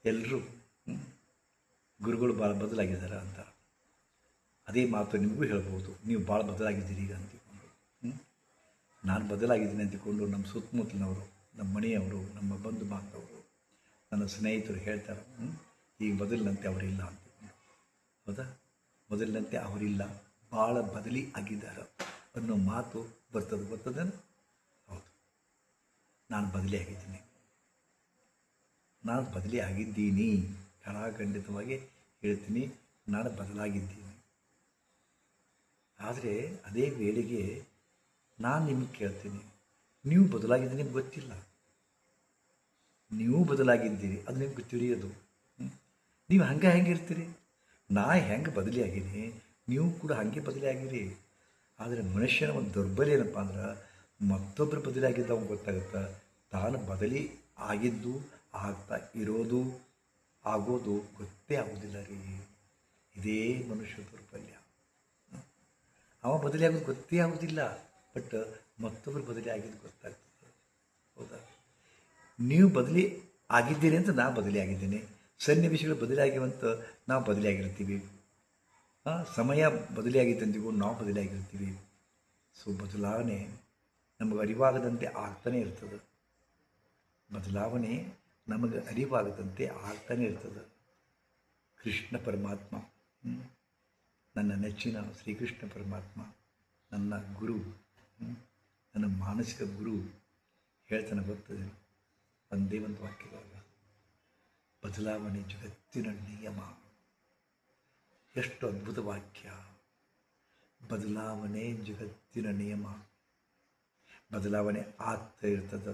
ಎಲ್ಲರೂ ಗುರುಗಳು ಭಾಳ ಬದಲಾಗಿದ್ದಾರೆ ಅಂತ. ಅದೇ ಮಾತು ನಿಮಗೂ ಹೇಳ್ಬೋದು, ನೀವು ಭಾಳ ಬದಲಾಗಿದ್ದೀರಿ ಈಗ ಅಂತಿಕೊಂಡು. ನಾನು ಬದಲಾಗಿದ್ದೀನಿ ಅಂತಿಕೊಂಡು ನಮ್ಮ ಸುತ್ತಮುತ್ತಲಿನವರು, ನಮ್ಮ ಮನೆಯವರು, ನಮ್ಮ ಬಂಧು ಬಾಂಧವರು, ನನ್ನ ಸ್ನೇಹಿತರು ಹೇಳ್ತಾರೆ, ಈಗ ಮೊದಲಿನಂತೆ ಅವರಿಲ್ಲ ಅಂತಿಕೊಂಡು. ಹೌದಾ? ಮೊದಲಿನಂತೆ ಅವರಿಲ್ಲ, ಭಾಳ ಬದಲಿ ಆಗಿದ್ದಾರೆ ಅನ್ನೋ ಮಾತು ಬರ್ತದೇನು? ಹೌದು, ನಾನು ಬದಲಿ ಆಗಿದ್ದೀನಿ. ನಾನು ಬದಲಿ ಆಗಿದ್ದೀನಿ, ಖಂಡಿತವಾಗಿ ಹೇಳ್ತೀನಿ, ನಾನು ಬದಲಾಗಿದ್ದೀನಿ. ಆದರೆ ಅದೇ ವೇಳೆಗೆ ನಾನು ನಿಮಗೆ ಕೇಳ್ತೀನಿ, ನೀವು ಬದಲಾಗಿದ್ದೀನಿ ನಿಮ್ಗೆ ಗೊತ್ತಿಲ್ಲ. ನೀವು ಬದಲಾಗಿದ್ದೀರಿ, ಅದು ನಿಮ್ಗೆ ತಿಳಿಯೋದು. ನೀವು ಹೆಂಗಿರ್ತೀರಿ? ನಾ ಹೆಂಗೆ ಬದಲಿ ಆಗೀನಿ, ನೀವು ಕೂಡ ಹಾಗೆ ಬದಲಿ ಆಗಿರಿ. ಆದರೆ ಮನುಷ್ಯನ ಒಂದು ದೌರ್ಬಲ್ಯ ಏನಪ್ಪ ಅಂದ್ರೆ, ಮತ್ತೊಬ್ಬರು ಬದಲಿ ಆಗಿದ್ದವ ಗೊತ್ತಾಗುತ್ತೆ, ತಾನು ಬದಲಿ ಆಗಿದ್ದು, ಆಗ್ತಾ ಇರೋದು, ಆಗೋದು ಗೊತ್ತೇ ಆಗೋದಿಲ್ಲ ರೀ. ಇದೇ ಮನುಷ್ಯ ದೌರ್ಬಲ್ಯ. ಅವ ಬದಲಿ ಆಗೋದು ಗೊತ್ತೇ ಆಗೋದಿಲ್ಲ, ಬಟ್ ಮತ್ತೊಬ್ಬರು ಬದಲಿ ಆಗಿದ್ದು ಗೊತ್ತಾಗ್ತದೆ. ಹೌದಾ? ನೀವು ಬದಲಿ ಆಗಿದ್ದೀರಿ ಅಂತ ನಾ ಬದಲಿ ಆಗಿದ್ದೀನಿ, ಸನ್ನಿವೇಶಗಳು ಬದಲಿ ಆಗಿವಂತ ನಾವು ಬದಲಿ ಆಗಿರ್ತೀವಿ, ಸಮಯ ಬದಲಿ ಆಗಿದ್ದಂತಿಗೂ ನಾವು ಬದಲಿ ಆಗಿರ್ತೀವಿ. ಸೊ ಬದಲಾವಣೆ ನಮಗೆ ಅರಿವಾಗದಂತೆ ಆಗ್ತಾನೆ ಇರ್ತದೆ. ಬದಲಾವಣೆ ನಮಗೆ ಅರಿವಾಗದಂತೆ ಆಗ್ತಾನೆ ಇರ್ತದೆ. ಕೃಷ್ಣ ಪರಮಾತ್ಮ, ನನ್ನ ನೆಚ್ಚಿನ ಶ್ರೀಕೃಷ್ಣ ಪರಮಾತ್ಮ, ನನ್ನ ಗುರು, ನನ್ನ ಮಾನಸಿಕ ಗುರು ಹೇಳ್ತಾನೆ ಗೊತ್ತದೆ ಒಂದೇ ಒಂದು ವಾಕ್ಯದಾಗ, ಬದಲಾವಣೆ ಜಗತ್ತಿನ ನಿಯಮ. ಎಷ್ಟು ಅದ್ಭುತ ವಾಕ್ಯ! ಬದಲಾವಣೆ ಜಗತ್ತಿನ ನಿಯಮ. ಬದಲಾವಣೆ ಆಗ್ತಾ ಇರ್ತದೆ.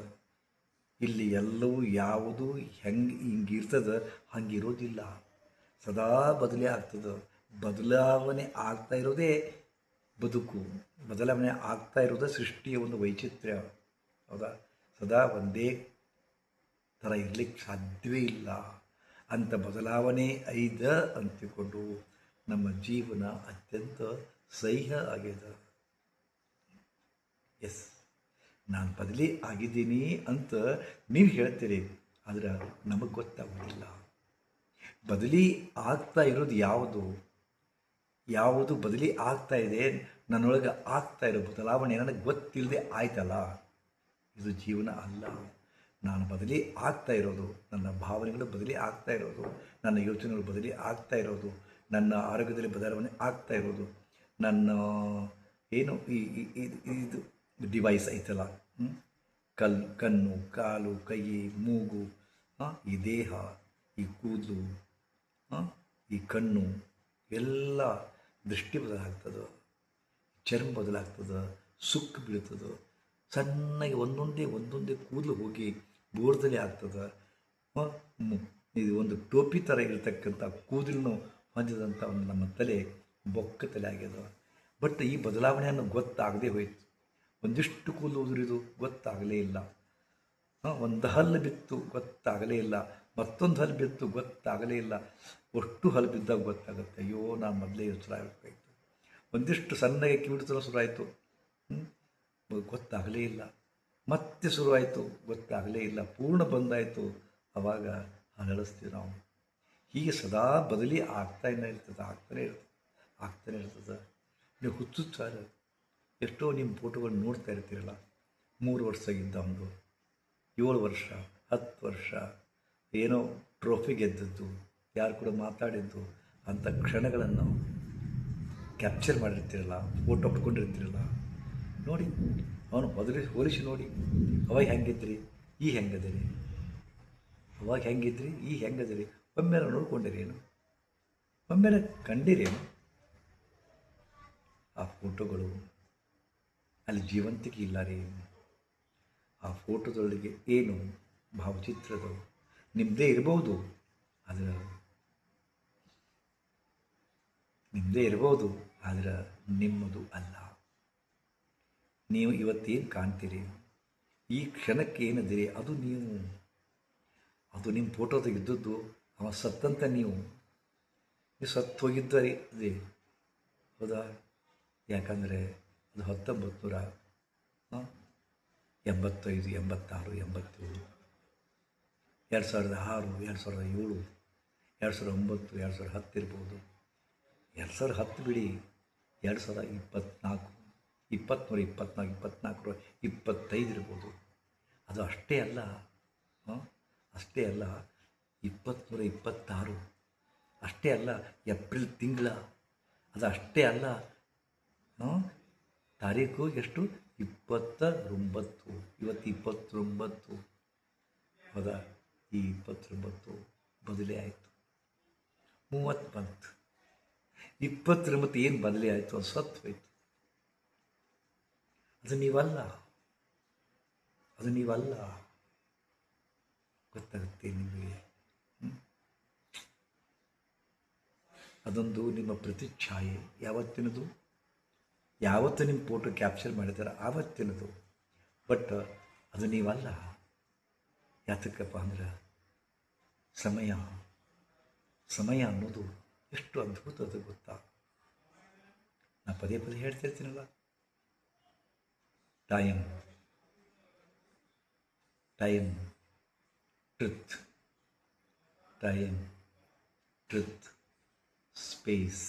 ಇಲ್ಲಿ ಎಲ್ಲವೂ ಯಾವುದು ಹಿಂಗಿರ್ತದೆ ಹಂಗಿರೋದಿಲ್ಲ, ಸದಾ ಬದಲೇ ಆಗ್ತದೆ. ಬದಲಾವಣೆ ಆಗ್ತಾ ಇರೋದೇ ಬದುಕು, ಬದಲಾವಣೆ ಆಗ್ತಾ ಇರೋದೇ ಸೃಷ್ಟಿಯ ಒಂದು ವೈಚಿತ್ರ್ಯ. ಹೌದಾ? ಸದಾ ಒಂದೇ ಥರ ಇರಲಿಕ್ಕೆ ಸಾಧ್ಯವೇ ಇಲ್ಲ. ಅಂಥ ಬದಲಾವಣೆ ಐದ ಅಂತಿಕೊಂಡು ನಮ್ಮ ಜೀವನ ಅತ್ಯಂತ ಸಹ್ಯ ಆಗಿದೆ. ಎಸ್, ನಾನು ಬದಲಿ ಆಗಿದ್ದೀನಿ ಅಂತ ನೀವು ಹೇಳ್ತೀರಿ, ಆದರೆ ನಮಗೆ ಗೊತ್ತಾಗೋದಿಲ್ಲ. ಬದಲಿ ಆಗ್ತಾ ಇರೋದು ಯಾವುದು ಬದಲಿ ಆಗ್ತಾ ಇದೆ, ನನ್ನೊಳಗೆ ಆಗ್ತಾ ಇರೋ ಬದಲಾವಣೆ ನನಗೆ ಗೊತ್ತಿಲ್ಲದೆ ಆಯ್ತಲ್ಲ, ಇದು ಜೀವನ ಅಲ್ಲ. ನಾನು ಬದಲಿ ಆಗ್ತಾ ಇರೋದು, ನನ್ನ ಭಾವನೆಗಳು ಬದಲಿ ಆಗ್ತಾ ಇರೋದು, ನನ್ನ ಯೋಚನೆಗಳು ಬದಲಿ ಆಗ್ತಾ ಇರೋದು, ನನ್ನ ಆರೋಗ್ಯದಲ್ಲಿ ಬದಲಾವಣೆ ಆಗ್ತಾ ಇರೋದು, ನನ್ನ ಏನು ಇದು ಡಿವೈಸ್ ಐತಲ್ಲ, ಕಣ್ಣು, ಕಾಲು, ಕೈ, ಮೂಗು, ಈ ದೇಹ, ಈ ಕೂದಲು, ಈ ಕಣ್ಣು ಎಲ್ಲ ದೃಷ್ಟಿ ಬದಲಾಗ್ತದೆ, ಚರ್ಮ ಬದಲಾಗ್ತದೆ, ಸುಕ್ಕು ಬೀಳ್ತದೆ, ಸಣ್ಣಗೆ ಒಂದೊಂದೇ ಕೂದಲು ಹೋಗಿ ಬೋರ್ದಲ್ಲಿ ಆಗ್ತದೆ. ಇದು ಒಂದು ಟೋಪಿ ಥರ ಇರತಕ್ಕಂಥ ಕೂದಲನ್ನು ಹೊಂದಿದಂಥ ಒಂದು ನಮ್ಮ ತಲೆ ಬೊಕ್ಕ ತಲೆ ಆಗ್ಯದ. ಬಟ್ ಈ ಬದಲಾವಣೆಯನ್ನು ಗೊತ್ತಾಗದೇ ಹೋಯಿತು. ಒಂದಿಷ್ಟು ಕೂದಲು ಉದುರಿದು ಗೊತ್ತಾಗಲೇ ಇಲ್ಲ, ಒಂದು ಹಲ್ಲು ಬಿತ್ತು ಗೊತ್ತಾಗಲೇ ಇಲ್ಲ, ಮತ್ತೊಂದು ಹಲ್ಲು ಬಿತ್ತು ಗೊತ್ತಾಗಲೇ ಇಲ್ಲ. ಅಷ್ಟು ಹಲ್ಲು ಬಿದ್ದಾಗ ಗೊತ್ತಾಗುತ್ತೆ, ಅಯ್ಯೋ ನಾನು ಮೊದಲೇ ಯೋಚನೆ ಆಗಬೇಕಾಯಿತು. ಒಂದಿಷ್ಟು ಸಣ್ಣಗೆ ಕಿವಿಡ್ತನ ಶುರುವಾಯಿತು, ಗೊತ್ತಾಗಲೇ ಇಲ್ಲ. ಮತ್ತೆ ಶುರುವಾಯಿತು, ಗೊತ್ತಾಗಲೇ ಇಲ್ಲ. ಪೂರ್ಣ ಬಂದಾಯಿತು, ಆವಾಗ ಹರಳಿಸ್ತೀವಿ ನಾವು. ಹೀಗೆ ಸದಾ ಬದಲಿ ಆಗ್ತಾನೆ ಇರ್ತದೆ. ನೀವು ಹುಚ್ಚುಚ್ಚಾರ ಎಷ್ಟೋ ನಿಮ್ಮ ಫೋಟೋಗಳು ನೋಡ್ತಾ ಇರ್ತೀರಲ್ಲ, 3 ವರ್ಷ ಇದ್ದವನು, 7 ವರ್ಷ, 10 ವರ್ಷ, ಏನೋ ಟ್ರೋಫಿ ಗೆದ್ದದ್ದು, ಯಾರು ಕೂಡ ಮಾತಾಡಿದ್ದು, ಅಂಥ ಕ್ಷಣಗಳನ್ನು ಕ್ಯಾಪ್ಚರ್ ಮಾಡಿರ್ತೀರಲ್ಲ, ಫೋಟೋ ಹೊಡ್ಕೊಂಡಿರ್ತೀರಲ್ಲ, ನೋಡಿ ಅವನು ಹೋಲಿಸಿ ನೋಡಿ. ಅವಾಗ ಹೆಂಗಿದ್ರಿ, ಈ ಹೆಂಗದಿರಿ, ಅವಾಗ ಹೆಂಗಿದ್ರಿ, ಈ ಹೆಂಗದಿರಿ. ಒಮ್ಮೆಲೆ ನೋಡ್ಕೊಂಡಿರೇನು, ಒಮ್ಮೆಲೆ ಕಂಡಿರೇನು? ಆ ಫೋಟೋಗಳು ಅಲ್ಲಿ ಜೀವಂತಿಕೆ ಇಲ್ಲ ರೀ. ಆ ಫೋಟೋದೊಳಗೆ ಏನು ಭಾವಚಿತ್ರದ ನಿಮ್ಮದೇ ಇರ್ಬೋದು, ಆದರೆ ನಿಮ್ಮದು ಅಲ್ಲ. ನೀವು ಇವತ್ತೇನು ಕಾಣ್ತೀರಿ, ಈ ಕ್ಷಣಕ್ಕೆ ಏನಿದ್ದೀರಿ, ಅದು ನೀವು. ಅದು ನಿಮ್ಮ ಫೋಟೋದಾಗ ಇದ್ದದ್ದು ಅವ ಸತ್ತಂತ ನೀವು ಸತ್ತು ಹೋಗಿದ್ದಾರೆ ಅದೇ. ಹೌದಾ? ಯಾಕಂದರೆ ಅದು 1985, 86, 87, 2006, 2007, 2009, 2010 ಇರ್ಬೋದು. 2010 ಬಿಡಿ, 2024, 24, 25 ಇರ್ಬೋದು. ಅದು ಅಷ್ಟೇ ಅಲ್ಲ, ಅಷ್ಟೇ ಅಲ್ಲ, 26, ಅಷ್ಟೇ ಅಲ್ಲ, ಏಪ್ರಿಲ್ ತಿಂಗಳ, ಅದು ಅಷ್ಟೇ ಅಲ್ಲ, ತಾರೀಕು ಎಷ್ಟು? 29. ಇವತ್ತು 29. ಹೌದಾ? ಈ 29 ಬದಲೇ ಆಯಿತು. 30 ಬಂತು. 29 ಏನು ಬದಲೇ ಆಯಿತು? ಅದು ಸತ್ತು ಹೋಯ್ತು. ಅದು ನೀವಲ್ಲ, ಅದು ನೀವಲ್ಲ. ಗೊತ್ತಾಗುತ್ತೆ ನಿಮಗೆ. ಅದೊಂದು ನಿಮ್ಮ ಪ್ರತಿಚ್ಛಾಯೆ. ಯಾವತ್ತಿನದು? ಯಾವತ್ತು ನಿಮ್ಮ ಫೋಟೋ ಕ್ಯಾಪ್ಚರ್ ಮಾಡಿದಾರೆ ಆವತ್ತಿನದು. ಬಟ್ ಅದು ನೀವಲ್ಲ. ಯಾತಕ್ಕಪ್ಪ ಅಂದ್ರೆ ಸಮಯ ಅನ್ನೋದು ಎಷ್ಟು ಅದ್ಭುತ ಅದು ಗೊತ್ತಾ? ನಾ ಪದೇ ಪದೇ ಹೇಳ್ತಿರ್ತೀನಲ್ಲ, time, truth, space,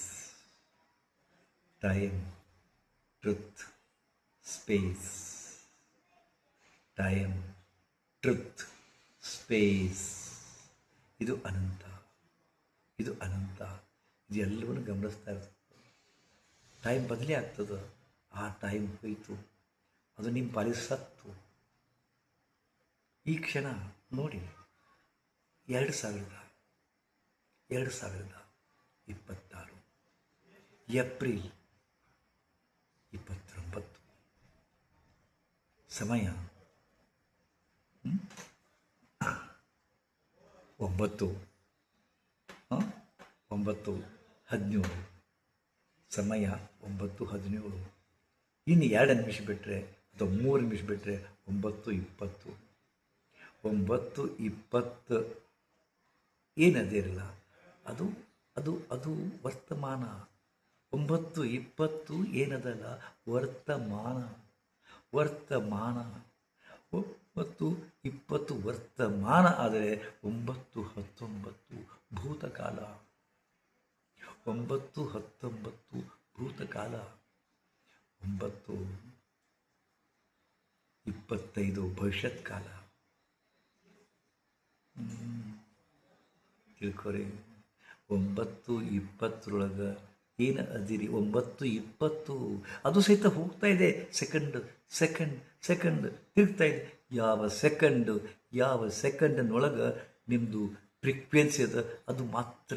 time, truth, space, time, truth, space. ಇದು ಅನಂತ, ಇದು ಎಲ್ಲವನ್ನು ಗಮನಿಸ್ತಾ ಇರ್ತದೆ. ಟೈಮ್ ಬದಲೇ ಆಗ್ತದೆ. ಆ ಟೈಮ್ ಹೋಯಿತು, ಅದು ನಿಮ್ಮ ಪಾಲಿಗೆ ಸತ್ತು. ಈ ಕ್ಷಣ ನೋಡಿ, 2026 ಏಪ್ರಿಲ್ 29. ಸಮಯ 9:17. ಸಮಯ 9:17. ಇನ್ನು 2 ನಿಮಿಷ ಬಿಟ್ಟರೆ ಅಥವಾ 3 ನಿಮಿಷ ಬಿಟ್ಟರೆ 9:20. 9:20 ಏನದಿರಲ್ಲ, ಅದು ಅದು ಅದು ವರ್ತಮಾನ. 9:20 ಏನದಲ್ಲ, ವರ್ತಮಾನ. 9:20 ವರ್ತಮಾನ ಆದರೆ 9:19 ಭೂತಕಾಲ. 9:19 ಭೂತಕಾಲ. 9:25 ಭವಿಷ್ಯತ್ ಕಾಲ. ತಿಳ್ಕೊರಿ. 9:20 ಏನು ಅದಿರಿ? 9:20 ಅದು ಸಹಿತ ಹೋಗ್ತಾ ಇದೆ. ಸೆಕೆಂಡ್ ತಿರುಗ್ತಾ ಇದೆ. ಯಾವ ಸೆಕೆಂಡ್ನೊಳಗೆ ನಿಮ್ಮದು ಫ್ರೀಕ್ವೆನ್ಸಿ ಅದ, ಅದು ಮಾತ್ರ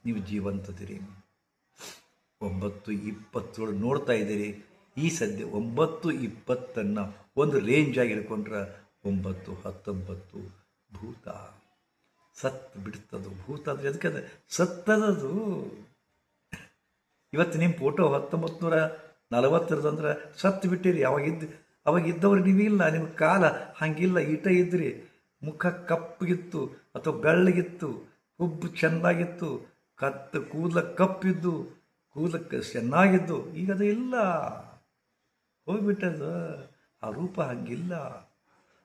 ನೀವು ಜೀವಂತದಿರಿ. 9:20 ನೋಡ್ತಾ ಇದ್ದೀರಿ. ಈ ಸದ್ಯ 9:20 ಒಂದು ರೇಂಜಾಗಿ ಹಿಡ್ಕೊಂಡ್ರೆ 9:19 ಭೂತ ಸತ್ತು ಬಿಡ್ತದು. ಭೂತ ಅಂದರೆ ಅದಕ್ಕೆ ಸತ್ತದದು. ಇವತ್ತು ನಿಮ್ಮ ಫೋಟೋ 1940 ಅಂದ್ರೆ ಸತ್ತು ಬಿಟ್ಟಿರಿ. ಅವಾಗಿದ್ದವ್ರು ನೀವಿಲ್ಲ. ನಿಮ್ಮ ಕಾಲ ಹಾಗಿಲ್ಲ. ಈಟ ಇದ್ರಿ. ಮುಖ ಕಪ್ಪಗಿತ್ತು ಅಥವಾ ಬೆಳ್ಳಗಿತ್ತು. ಹುಬ್ಬು ಚೆನ್ನಾಗಿತ್ತು. ಕೂದಲ ಕಪ್ಪಿದ್ದು, ಕೂದಲಕ್ಕೆ ಚೆನ್ನಾಗಿದ್ದು. ಈಗ ಅದು ಇಲ್ಲ, ಹೋಗ್ಬಿಟ್ಟದು. ಆ ರೂಪ ಹಂಗಿಲ್ಲ,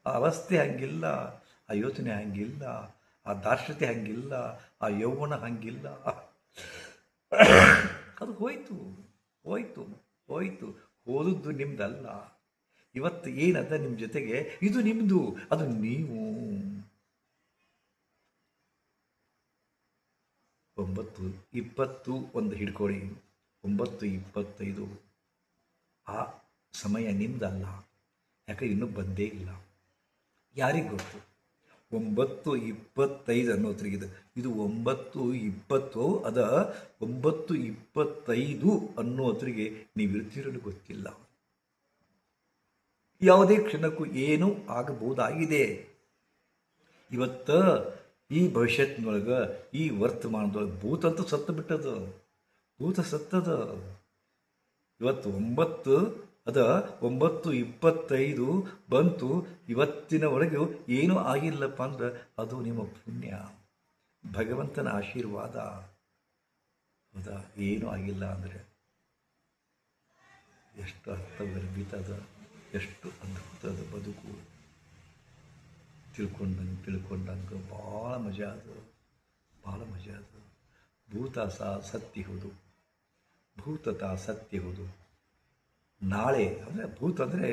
ಆ ಅವಸ್ಥೆ ಹಂಗಿಲ್ಲ, ಆ ಯೋಚನೆ ಹಂಗಿಲ್ಲ, ಆ ದಾರ್ಢ್ಯತೆ ಹಂಗಿಲ್ಲ, ಆ ಯೌವನ ಹಂಗಿಲ್ಲ. ಅದು ಹೋಯ್ತು. ಹೋದದ್ದು ನಿಮ್ದಲ್ಲ. ಇವತ್ತು ಏನದ ನಿಮ್ಮ ಜೊತೆಗೆ, ಇದು ನಿಮ್ಮದು, ಅದು ನೀವು. 9:20 ಒಂದು ಹಿಡ್ಕೊಳ್ಳಿ. 9:25 ಆ ಸಮಯ ನಿಮ್ದಲ್ಲ. ಯಾಕೆ ಇನ್ನೂ ಬಂದೇ ಇಲ್ಲ. ಯಾರಿಗೆ ಗೊತ್ತು? 9:25 ಅನ್ನೋದ್ರಿಗಿದೆ. ಇದು 9:20 ಅದ. 9:25 ಅನ್ನೋದ್ರಿಗೆ ನೀವು ಇರ್ತಿರಲು ಗೊತ್ತಿಲ್ಲ. ಯಾವುದೇ ಕ್ಷಣಕ್ಕೂ ಏನೂ ಆಗಬಹುದಾಗಿದೆ. ಇವತ್ತು ಈ ಭವಿಷ್ಯತ್ನೊಳಗೆ, ಈ ವರ್ತಮಾನದೊಳಗೆ ಭೂತ ಅಂತೂ ಸತ್ತು ಬಿಟ್ಟದ. ಭೂತ ಸತ್ತದ. ಇವತ್ತು 9:25 ಬಂತು. ಇವತ್ತಿನ ಒಳಗೆ ಏನೂ ಆಗಿಲ್ಲಪ್ಪ ಅಂದ್ರೆ ಅದು ನಿಮ್ಮ ಪುಣ್ಯ, ಭಗವಂತನ ಆಶೀರ್ವಾದ. ಹೌದಾ? ಏನೂ ಆಗಿಲ್ಲ ಅಂದರೆ ಎಷ್ಟು ಅರ್ಥಗರ್ಭಿತದ, ಎಷ್ಟು ಅದ್ಭುತದ ಬದುಕು. ತಿಳ್ಕೊಂಡಂಗೆ ಭಾಳ ಮಜಾ ಅದು, ಭಾಳ ಮಜಾ ಅದು. ಭೂತ ಸಹ ಸತ್ಯ ಹೌದು, ಭೂತತ ಸತ್ಯ ಹೌದು. ನಾಳೆ ಅಂದರೆ ಭೂತ ಅಂದರೆ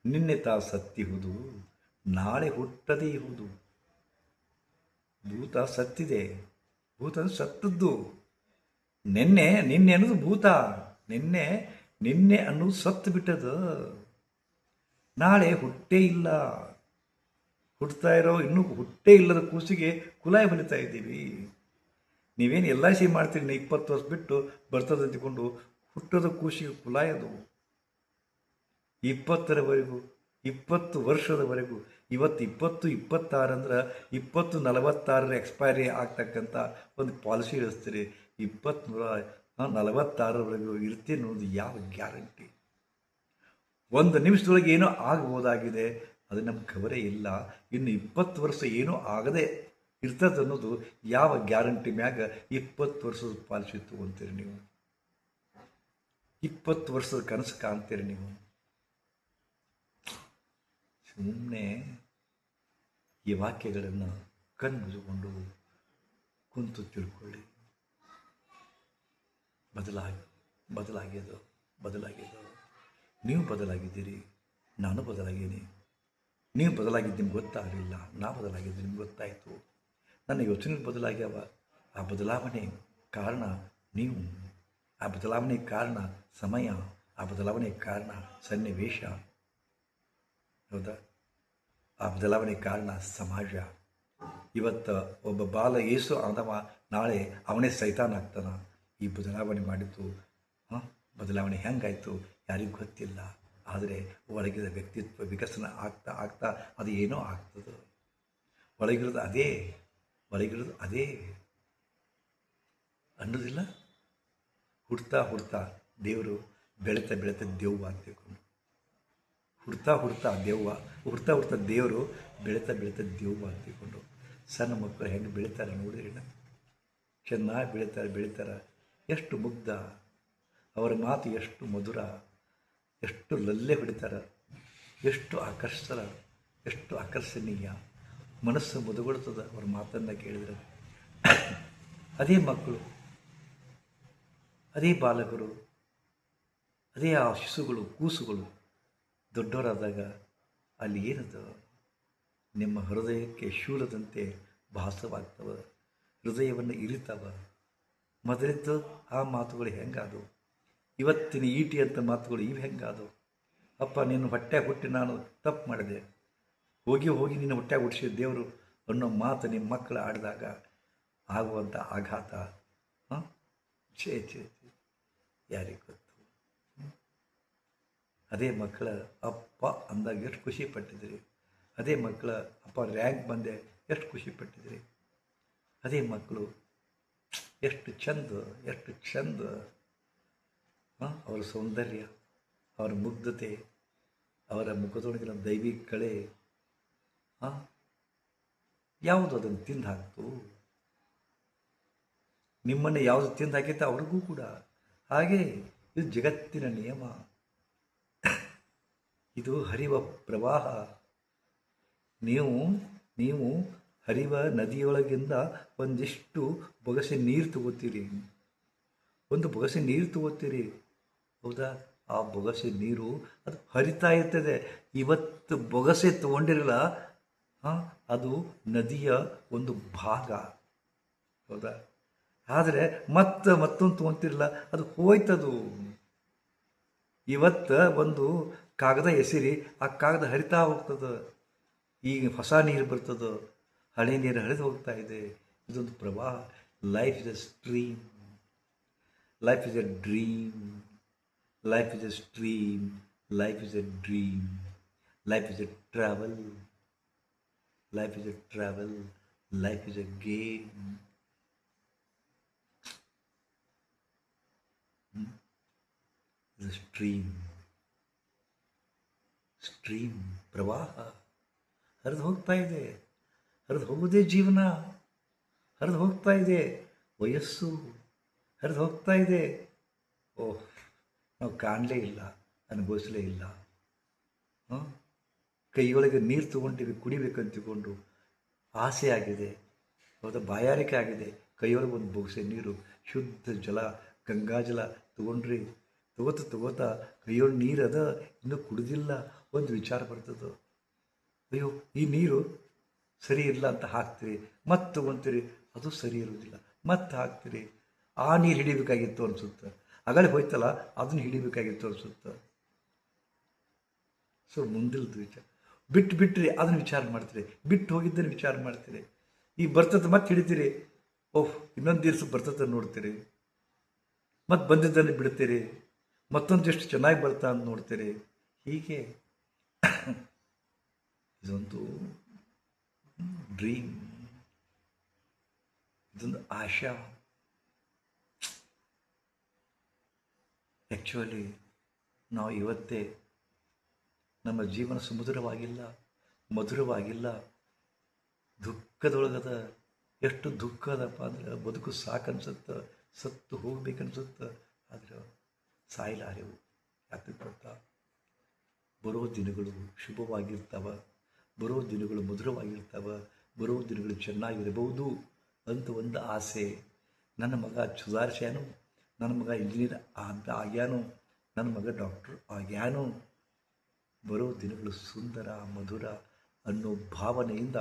ನಿನ್ನೆ ತಾ ಸತ್ಯ ಹೌದು, ನಾಳೆ ಹುಟ್ಟದೇ ಇಹುದು. ಭೂತ ಸತ್ತಿದೆ, ಭೂತ ಸತ್ತದ್ದು. ನಿನ್ನೆ ಅನ್ನೋದು ಭೂತ, ನಿನ್ನೆ ಅನ್ನೋದು ಸತ್ತು ಬಿಟ್ಟದು. ನಾಳೆ ಹುಟ್ಟೇ ಇಲ್ಲ, ಹುಟ್ಟುತ್ತಾ ಇರೋ ಇನ್ನೂ ಹುಟ್ಟೇ ಇಲ್ಲದ ಕೂಸಿಗೆ ಕುಲಾಯಿ ಬಲಿತಾ ಇದ್ದೀವಿ. ನೀವೇನು LIC ಮಾಡ್ತೀರಿ, 20 ವರ್ಷ ಬಿಟ್ಟು ಬರ್ತದೆ ಅಂತಿಕೊಂಡು ಹುಟ್ಟೋದ ಕೂಸಿಗೆ ಕುಲಾಯದು 20ರವರೆಗೂ, 20 ವರ್ಷದವರೆಗೂ. ಇವತ್ತು 2026 ಅಂದ್ರೆ 2046 ಎಕ್ಸ್ಪೈರಿ ಆಗ್ತಕ್ಕಂಥ ಒಂದು ಪಾಲಿಸಿ ಇಳಿಸ್ತೀರಿ. 2046ರವರೆಗೂ ಇರ್ತೀನಿ ಅನ್ನೋದು ಯಾವ ಗ್ಯಾರಂಟಿ? ಒಂದು ನಿಮಿಷದೊಳಗೆ ಏನೋ ಆಗಬಹುದಾಗಿದೆ, ಅದು ನಮ್ಗೆ ಖಬರೇ ಇಲ್ಲ. ಇನ್ನು 20 ವರ್ಷ ಏನೂ ಆಗದೆ ಇರ್ತದೆ ಅನ್ನೋದು ಯಾವ ಗ್ಯಾರಂಟಿ ಮ್ಯಾಗ 20 ವರ್ಷದ ಪಾಲಿಸಿ ತಗೊಂತೀರಿ ನೀವು? 20 ವರ್ಷದ ಕನಸು ಕಾಣ್ತೀರಿ ನೀವು? ಸುಮ್ಮನೆ ಈ ವಾಕ್ಯಗಳನ್ನು ಕಣ್ಮುಚ್ಚಿಕೊಂಡು ಕುಂತು ತಿಳ್ಕೊಳ್ಳಿ. ಬದಲಾಗ್ಯದು. ನೀವು ಬದಲಾಗಿದ್ದೀರಿ, ನಾನು ಬದಲಾಗೀನಿ. ನೀವು ಬದಲಾಗಿದ್ದು ನಿಮ್ಗೆ ಗೊತ್ತಾಗಲಿಲ್ಲ, ನಾ ಬದಲಾಗಿದ್ದು ನಿಮ್ಗೆ ಗೊತ್ತಾಯಿತು. ನನ್ನ ಯೋಚನೆ ಬದಲಾಗ್ಯಾವ. ಆ ಬದಲಾವಣೆ ಕಾರಣ ನೀವು, ಆ ಬದಲಾವಣೆ ಕಾರಣ ಸಮಯ, ಆ ಬದಲಾವಣೆ ಕಾರಣ ಸನ್ನಿವೇಶ, ಹೌದಾ? ಆ ಬದಲಾವಣೆ ಕಾರಣ ಸಮಾಜ. ಇವತ್ತು ಒಬ್ಬ ಬಾಲ ಏಸು ಆದವ ನಾಳೆ ಅವನೇ ಸೈತಾನ್ ಆಗ್ತಾನ. ಈ ಬದಲಾವಣೆ ಮಾಡಿದ್ದು, ಬದಲಾವಣೆ ಹೆಂಗಾಯಿತು ಯಾರಿಗೂ ಗೊತ್ತಿಲ್ಲ. ಆದರೆ ಒಳಗಿದ ವ್ಯಕ್ತಿತ್ವ ವಿಕಸನ ಆಗ್ತಾ ಅದು ಏನೋ ಆಗ್ತದೆ. ಒಳಗಿರೋದು ಅದೇ ಅನ್ನೋದಿಲ್ಲ. ಹುಡ್ತಾ ದೇವರು ಬೆಳೀತಾ ದೆವ್ವ ಅಂತೇಳ್ಕೊಂಡು, ಹುಡ್ತಾ ದೇವರು ಬೆಳೀತಾ ದೆವ್ವ ಅಂತೇಳ್ಕೊಂಡು. ಸಣ್ಣ ಮಕ್ಕಳು ಹೆಂಗೆ ಬೆಳೀತಾರೆ ನೋಡಿರಿ, ಚೆನ್ನಾಗಿ ಬೆಳೀತಾರೆ. ಎಷ್ಟು ಮುಗ್ಧ, ಅವರ ಮಾತು ಎಷ್ಟು ಮಧುರ, ಎಷ್ಟು ಲಲ್ಲೆ ಹೊಡಿತಾರೆ, ಎಷ್ಟು ಆಕರ್ಷಣೀಯ. ಮನಸ್ಸು ಮುದುಗೊಳ್ತದೆ ಅವ್ರ ಮಾತನ್ನು ಕೇಳಿದರೆ. ಅದೇ ಮಕ್ಕಳು, ಅದೇ ಬಾಲಕರು, ಅದೇ ಆ ಶಿಶುಗಳು, ಕೂಸುಗಳು ದೊಡ್ಡವರಾದಾಗ ಅಲ್ಲಿ ಏನದು? ನಿಮ್ಮ ಹೃದಯಕ್ಕೆ ಶೂಲದಂತೆ ಭಾಸವಾಗ್ತವೆ, ಹೃದಯವನ್ನು ಇರಿತಾವ. ಮೊದಲಿದ್ದು ಆ ಮಾತುಗಳು ಹೆಂಗಾದವು? ಇವತ್ತಿನ ಈಟಿ ಅಂತ ಮಾತುಗಳು ಇವು ಹೆಂಗಾದವು? ಅಪ್ಪ ನೀನು ಹೊಟ್ಟೆ ಹುಟ್ಟಿ ನಾನು ತಪ್ಪು ಮಾಡಿದೆ, ಹೋಗಿ ನಿನ್ನ ಹೊಟ್ಟೆ ಹುಟ್ಟಿಸಿದ ದೇವರು ಅನ್ನೋ ಮಾತು ನಿಮ್ಮ ಮಕ್ಕಳು ಆಡಿದಾಗ ಆಗುವಂಥ ಆಘಾತ, ಛೇ ಯಾರಿಗೆ ಗೊತ್ತು? ಅದೇ ಮಕ್ಕಳ ಅಪ್ಪ ಅಂದಾಗ ಎಷ್ಟು ಖುಷಿ ಪಟ್ಟಿದ್ರಿ, ಅದೇ ಮಕ್ಕಳ ಅಪ್ಪ ರ್ಯಾಂಕ್ ಬಂದೆ ಎಷ್ಟು ಖುಷಿ ಪಟ್ಟಿದ್ರಿ, ಅದೇ ಮಕ್ಕಳು ಎಷ್ಟು ಚಂದ ಅವರ ಸೌಂದರ್ಯ, ಅವರ ಮುಗ್ಧತೆ, ಅವರ ಮುಖದೊಳಗಿನ ದೈವಿಕ ಕಳೆ, ಯಾವುದು ಅದನ್ನು ತಿಂದು ಹಾಕ್ತು? ನಿಮ್ಮನ್ನು ಯಾವುದು ತಿಂದು ಹಾಕಿತ್ತು ಅವ್ರಿಗೂ ಕೂಡ ಹಾಗೆ. ಇದು ಜಗತ್ತಿನ ನಿಯಮ, ಇದು ಹರಿವ ಪ್ರವಾಹ. ನೀವು ಹರಿವ ನದಿಯೊಳಗಿಂದ ಒಂದಿಷ್ಟು ಬೊಗಸೆ ನೀರು ತಗೋತೀರಿ, ಒಂದು ಬೊಗಸೆ ನೀರು ತಗೋತೀರಿ, ಹೌದಾ? ಆ ಬೊಗಸೆ ನೀರು ಅದು ಹರಿತಾ ಇರ್ತದೆ. ಇವತ್ತು ಬೊಗಸೆ ತಗೊಂಡಿರಲ್ಲ, ಅದು ನದಿಯ ಒಂದು ಭಾಗ, ಹೌದಾ? ಆದರೆ ಮತ್ತೊಂದು ತೊಗೊತಿರಲ್ಲ, ಅದು ಹೋಯ್ತದು. ಇವತ್ತು ಒಂದು ಕಾಗದ ಎಸಿರಿ, ಆ ಕಾಗದ ಹರಿತಾ ಹೋಗ್ತದೆ. ಈಗ ಹೊಸ ನೀರು ಬರ್ತದೆ, ಹಳೆ ನೀರು ಹರಿದು ಹೋಗ್ತಾ ಇದೆ. ಇದೊಂದು ಪ್ರವಾಹ. Life is A stream, life is A dream, life is A stream, life is A dream, life is A travel, life is A travel, life is A game. ಇದು ಸ್ಟ್ರೀಮ್ ಪ್ರವಾಹ ಹರಿದು ಹೋಗ್ತಾ ಇದೆ. ಹರಿದು ಹೋಗೋದೇ ಜೀವನ, ಹರಿದು ಹೋಗ್ತಾ ಇದೆ ವಯಸ್ಸು, ಹರಿದು ಹೋಗ್ತಾ ಇದೆ. ನಾವು ಕಾಣಲೇ ಇಲ್ಲ, ಅನುಭವಿಸಲೇ ಇಲ್ಲ, ಕೈಯೊಳಗೆ ನೀರು ತೊಗೊಂಡಿವಿ ಕುಡಿಬೇಕಂತ ತಿಳ್ಕೊಂಡು ಆಸೆ ಆಗಿದೆ, ಹೌದಾ, ಬಾಯಾರಿಕೆ ಆಗಿದೆ, ಕೈಯೊಳಗೆ ಒಂದು ಬೊಗಸೆ ನೀರು ಶುದ್ಧ ಜಲ ಗಂಗಾಜಲ ತೊಗೊಂಡ್ರಿ, ತಗೋತಾ ಕೈಯೊಳಗೆ ನೀರು ಅದ ಇನ್ನೂ ಕುಡಿದಿಲ್ಲ, ಒಂದು ವಿಚಾರ ಬರ್ತದೆ, ಅಯ್ಯೋ ಈ ನೀರು ಸರಿ ಇಲ್ಲ ಅಂತ ಹಾಕ್ತೀರಿ, ಮತ್ತೆ ತೊಗೊತೀರಿ, ಅದು ಸರಿ ಇರೋದಿಲ್ಲ, ಮತ್ತೆ ಹಾಕ್ತೀರಿ, ಆ ನೀರು ಹಿಡಿಬೇಕಾಗಿತ್ತು ಅನಿಸುತ್ತೆ, ಅಗಳೆ ಹೋಯ್ತಲ್ಲ ಅದನ್ನು ಹಿಡಿಬೇಕಾಗಿತ್ತು ಅನಿಸುತ್ತೆ. ಸೊ ಮುಂದಿಲ್ದು ವಿಚಾರ ಬಿಟ್ರಿ ಅದನ್ನು ವಿಚಾರ ಮಾಡ್ತೀರಿ, ಬಿಟ್ಟು ಹೋಗಿದ್ದನ್ನು ವಿಚಾರ ಮಾಡ್ತೀರಿ, ಈಗ ಬರ್ತದೆ ಮತ್ತೆ ಹಿಡಿತೀರಿ, ಓಹ್ ಇನ್ನೊಂದು ದಿವಸ ಬರ್ತದೆ ನೋಡ್ತೀರಿ, ಮತ್ತೆ ಬಂದಿದ್ದನ್ನು ಬಿಡ್ತೀರಿ, ಮತ್ತೊಂದು ಎಷ್ಟು ಚೆನ್ನಾಗಿ ಬರ್ತಾ ಅಂತ ನೋಡ್ತೀರಿ. ಹೀಗೆ ಇದೊಂದು ಡ್ರೀಮ್, ಇದೊಂದು ಆಶಾ. ಆ್ಯಕ್ಚುಲಿ ನಾವು ಇವತ್ತೇ ನಮ್ಮ ಜೀವನ ಸುಮಧುರವಾಗಿಲ್ಲ, ಮಧುರವಾಗಿಲ್ಲ, ದುಃಖದೊಳಗದ. ಎಷ್ಟು ದುಃಖ ಅದಪ್ಪ ಅಂದ್ರೆ ಬದುಕು ಸಾಕನ್ಸುತ್ತೆ, ಸತ್ತು ಹೋಗ್ಬೇಕನ್ಸುತ್ತೆ, ಆದರೆ ಸಾಯಲಾರೆವು. ಯಾಕೆ ಗೊತ್ತಾ, ಬರೋ ದಿನಗಳು ಶುಭವಾಗಿರ್ತಾವ, ಬರೋ ದಿನಗಳು ಮಧುರವಾಗಿರ್ತಾವ, ಬರೋ ದಿನಗಳು ಚೆನ್ನಾಗಿರಬಹುದು ಅಂತ ಒಂದು ಆಸೆ. ನನ್ನ ಮಗ ಸುಧಾರಿಸ್ಯಾನು, ನನ್ನ ಮಗ ಇಂಜಿನಿಯರ್ ಅಂತ ಆಗ್ಯಾನು, ನನ್ನ ಮಗ ಡಾಕ್ಟ್ರು ಆಗ್ಯಾನು, ಬರೋ ದಿನಗಳು ಸುಂದರ ಮಧುರ ಅನ್ನೋ ಭಾವನೆಯಿಂದ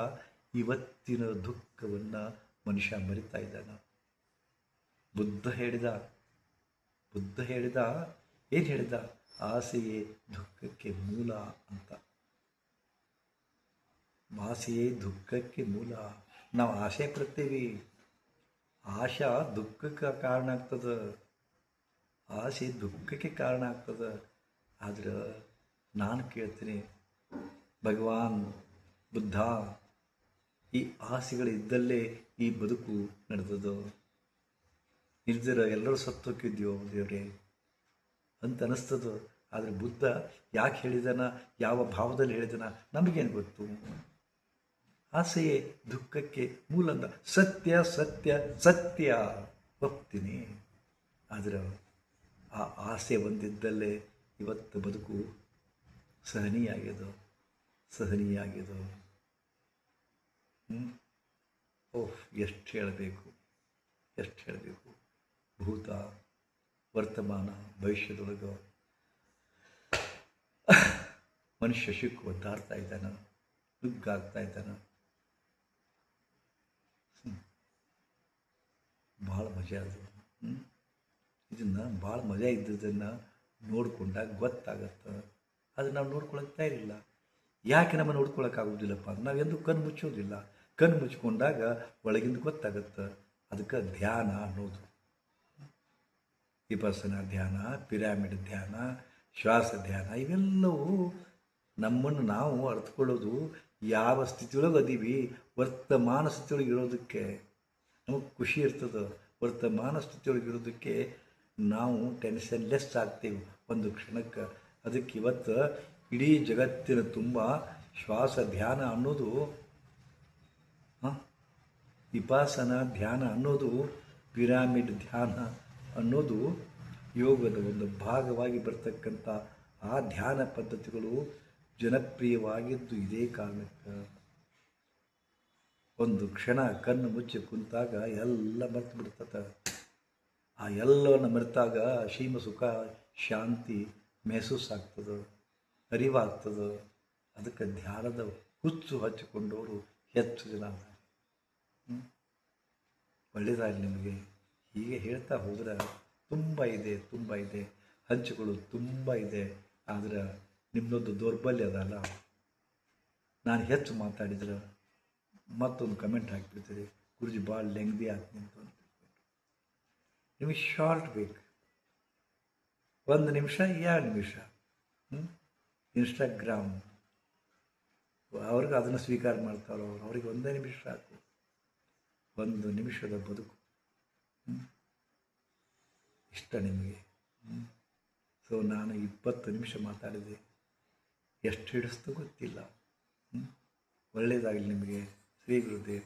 ಇವತ್ತಿನ ದುಃಖವನ್ನು ಮನುಷ್ಯ ಮರಿತಾ ಇದ್ದಾನೆ. ಬುದ್ಧ ಹೇಳಿದ ಏನು ಹೇಳಿದ, ಆಸೆಯೇ ದುಃಖಕ್ಕೆ ಮೂಲ ಅಂತ. ಆಸೆಯೇ ದುಃಖಕ್ಕೆ ಮೂಲ. ನಾವು ಆಸೆ ಪಡ್ತೇವೆ, ಆಶಾ ದುಃಖಕ್ಕೆ ಕಾರಣ ಆಗ್ತದೆ, ಆಸೆ ದುಃಖಕ್ಕೆ ಕಾರಣ ಆಗ್ತದೆ. ಆದ್ರೆ ನಾನು ಕೇಳ್ತೀನಿ, ಭಗವಾನ್ ಬುದ್ಧ, ಈ ಆಸೆಗಳಿದ್ದಲ್ಲೇ ಈ ಬದುಕು ನಡೆದದು, ಇಲ್ದಿರ ಎಲ್ಲರೂ ಸತ್ತೋಗಿದ್ಯೋ ದೇವರೇ ಅಂತ ಅನಿಸ್ತದ. ಆದರೆ ಬುದ್ಧ ಯಾಕೆ ಹೇಳಿದಾನ, ಯಾವ ಭಾವದಲ್ಲಿ ಹೇಳಿದಾನ ನಮಗೇನು ಗೊತ್ತು. ಆಸೆಯೇ ದುಃಖಕ್ಕೆ ಮೂಲ ಅಂತ ಸತ್ಯ ಸತ್ಯ ಸತ್ಯ ಒಪ್ತೀನಿ. ಆದರೆ ಆ ಆಸೆ ಒಂದಿದ್ದಲ್ಲೇ ಇವತ್ತು ಬದುಕು ಸಹನೀಯಾಗ್ಯದು. ಓಹ್ ಎಷ್ಟು ಹೇಳಬೇಕು. ಭೂತ ವರ್ತಮಾನ ಭವಿಷ್ಯದೊಳಗೆ ಮನುಷ್ಯ ಶಿಕ್ಕು ಒದ್ದಾಡ್ತಾ ಇದ್ದಾನೆ, ದುಗ್ಗಾಗ್ತಾ ಇದ್ದಾನೆ. ಭಾಳ ಮಜಾ ಅದು. ಇದನ್ನು ಭಾಳ ಮಜಾ ಇದ್ದದನ್ನು ನೋಡ್ಕೊಂಡಾಗ ಗೊತ್ತಾಗತ್ತೆ. ಆದರೆ ನಾವು ನೋಡ್ಕೊಳಕ್ಕೆ ತಯಾರಿಲ್ಲ. ಯಾಕೆ ನಮ್ಮ ನೋಡ್ಕೊಳಕ್ಕಾಗೋದಿಲ್ಲಪ್ಪ, ನಾವೆಂದು ಕಣ್ಣು ಮುಚ್ಚೋದಿಲ್ಲ. ಕಣ್ಣು ಮುಚ್ಕೊಂಡಾಗ ಒಳಗಿಂದ ಗೊತ್ತಾಗತ್ತೆ. ಅದಕ್ಕೆ ಧ್ಯಾನ ಅನ್ನೋದು, ವಿಪಸ್ಸನ ಧ್ಯಾನ, ಪಿರಾಮಿಡ್ ಧ್ಯಾನ, ಶ್ವಾಸ ಧ್ಯಾನ, ಇವೆಲ್ಲವೂ ನಮ್ಮನ್ನು ನಾವು ಅರ್ಥಕೊಳ್ಳೋದು ಯಾವ ಸ್ಥಿತಿಯೊಳಗೆ ಅದೀವಿ, ವರ್ತಮಾನ ಸ್ಥಿತಿಯೊಳಗೆ ಇರೋದಕ್ಕೆ ನಮಗೆ ಖುಷಿ ಇರ್ತದೆ. ವರ್ತಮಾನ ಸ್ಥಿತಿಯೊಳಗೆ ಇರೋದಕ್ಕೆ ನಾವು ಟೆನ್ಷನ್ಲೆಸ್ ಆಗ್ತೀವಿ ಒಂದು ಕ್ಷಣಕ್ಕೆ. ಅದಕ್ಕೆ ಇವತ್ತು ಇಡೀ ಜಗತ್ತಿನ ತುಂಬ ಶ್ವಾಸ ಧ್ಯಾನ ಅನ್ನೋದು, ವಿಪಾಸನ ಧ್ಯಾನ ಅನ್ನೋದು, ಪಿರಾಮಿಡ್ ಧ್ಯಾನ ಅನ್ನೋದು ಯೋಗದ ಒಂದು ಭಾಗವಾಗಿ ಬರ್ತಕ್ಕಂಥ ಆ ಧ್ಯಾನ ಪದ್ಧತಿಗಳು ಜನಪ್ರಿಯವಾಗಿದ್ದು ಇದೇ ಕಾರಣಕ್ಕೆ. ಒಂದು ಕ್ಷಣ ಕಣ್ಣು ಮುಚ್ಚಿ ಕುಂತಾಗ ಎಲ್ಲ ಮರೆತು ಬಿಡ್ತದೆ. ಆ ಎಲ್ಲವನ್ನು ಮರೆತಾಗ ಅಸೀಮ ಸುಖ ಶಾಂತಿ ಮೆಹಸೂಸ್ ಆಗ್ತದೆ, ಅರಿವಾಗ್ತದೆ. ಅದಕ್ಕೆ ಧ್ಯಾನದ ಹುಚ್ಚು ಹಚ್ಚಿಕೊಂಡವರು ಹೆಚ್ಚು ಜನ. ಒಳ್ಳೆಯದಾಗಲಿ ನಿಮಗೆ. ಹೀಗೆ ಹೇಳ್ತಾ ಹೋದರೆ ತುಂಬ ಇದೆ, ಹಂಚಿಕೊಳ್ಳೋದು ತುಂಬ ಇದೆ. ಆದರೆ ನಿಮ್ಮದೊಂದು ದೌರ್ಬಲ್ಯ ಅದಲ್ಲ, ನಾನು ಹೆಚ್ಚು ಮಾತಾಡಿದ್ರೆ ಮತ್ತೊಂದು ಕಮೆಂಟ್ ಹಾಕಿಬಿಡ್ತೀರಿ, ಗುರುಜಿ ಭಾಳ ಲೆಂಗ್ದಿ ಆಗ್ತೀನಿ ಅಂತ. ನಿಮಗೆ ಶಾರ್ಟ್ ಬೇಕು, 1 ನಿಮಿಷ 2 ನಿಮಿಷ. ಇನ್ಸ್ಟಾಗ್ರಾಮ್ ಅವ್ರಿಗೆ ಅದನ್ನು ಸ್ವೀಕಾರ ಮಾಡ್ತಾರೋ, ಅವ್ರಿಗೆ 1 ನಿಮಿಷ ಸಾಕು, 1 ನಿಮಿಷದ ಬದುಕು ಇಷ್ಟ ನಿಮಗೆ. ಸೊ ನಾನು 20 ನಿಮಿಷ ಮಾತಾಡಿದೆ, ಎಷ್ಟು ಹಿಡಿಸ್ತು ಗೊತ್ತಿಲ್ಲ. ಒಳ್ಳೆಯದಾಗಲಿ ನಿಮಗೆ. ಶ್ರೀ ಗುರುದೇವ್.